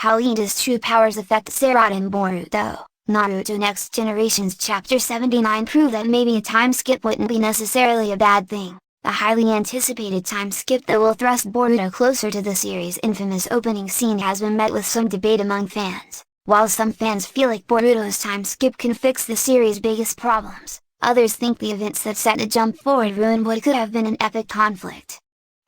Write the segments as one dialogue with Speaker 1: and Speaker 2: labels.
Speaker 1: How Eida's true powers affect Sarada and Boruto. Naruto Next Generations Chapter 79 prove that maybe a time skip wouldn't be necessarily a bad thing. A highly anticipated time skip that will thrust Boruto closer to the series' infamous opening scene has been met with some debate among fans. While some fans feel like Boruto's time skip can fix the series' biggest problems, others think the events that set a jump forward ruin what could have been an epic conflict.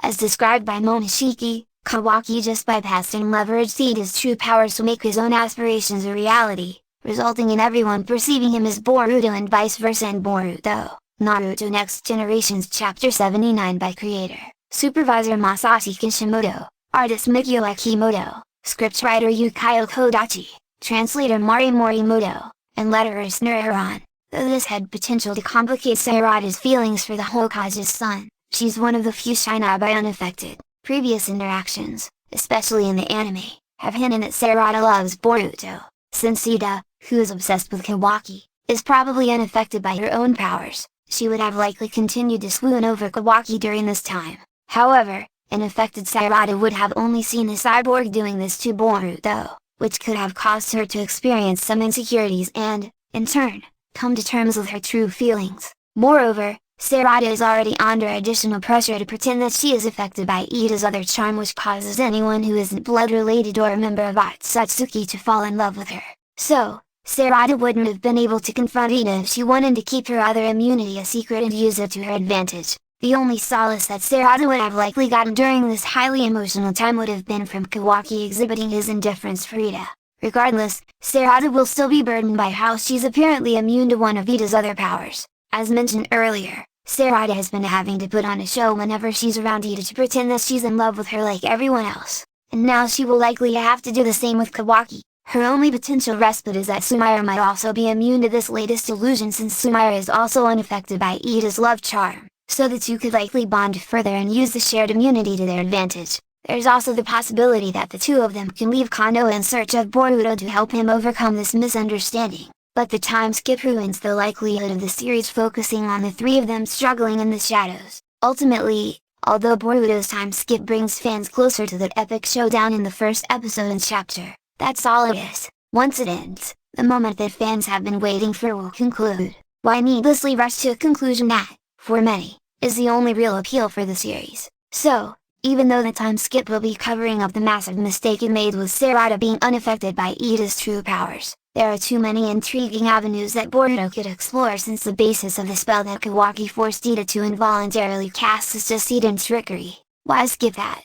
Speaker 1: As described by Momoshiki, Kawaki just bypassed and leveraged Eida's true powers to make his own aspirations a reality, resulting in everyone perceiving him as Boruto and vice versa in Boruto. Naruto Next Generations Chapter 79 by creator, supervisor Masashi Kishimoto, artist Mikio Akimoto, scriptwriter Yukio Kodachi, translator Mari Morimoto, and letterer Snuraharan. Though this had potential to complicate Sarada's feelings for the Hokage's son, she's one of the few Shinobi unaffected. Previous interactions, especially in the anime, have hinted that Sarada loves Boruto, since Eida, who is obsessed with Kawaki, is probably unaffected by her own powers. She would have likely continued to swoon over Kawaki during this time. However, an affected Sarada would have only seen the cyborg doing this to Boruto, which could have caused her to experience some insecurities and, in turn, come to terms with her true feelings. Moreover, Sarada is already under additional pressure to pretend that she is affected by Eida's other charm, which causes anyone who isn't blood-related or a member of Otsutsuki to fall in love with her. So, Sarada wouldn't have been able to confront Eida if she wanted to keep her other immunity a secret and use it to her advantage. The only solace that Sarada would have likely gotten during this highly emotional time would have been from Kawaki exhibiting his indifference for Eida. Regardless, Sarada will still be burdened by how she's apparently immune to one of Eida's other powers. As mentioned earlier, Sarada has been having to put on a show whenever she's around Eida to pretend that she's in love with her like everyone else. And now she will likely have to do the same with Kawaki. Her only potential respite is that Sumire might also be immune to this latest illusion, since Sumire is also unaffected by Eida's love charm, so the two could likely bond further and use the shared immunity to their advantage. There's also the possibility that the two of them can leave Konoha in search of Boruto to help him overcome this misunderstanding. But the time skip ruins the likelihood of the series focusing on the three of them struggling in the shadows. Ultimately, although Boruto's time skip brings fans closer to that epic showdown in the first episode and chapter, that's all it is. Once it ends, the moment that fans have been waiting for will conclude. Why needlessly rush to a conclusion that, for many, is the only real appeal for the series? So, even though the time skip will be covering up the massive mistake it made with Sarada being unaffected by Eida's true powers, there are too many intriguing avenues that Boruto could explore, since the basis of the spell that Kawaki forced Eida to involuntarily cast is just Eida's trickery. Why skip that?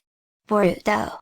Speaker 1: Boruto.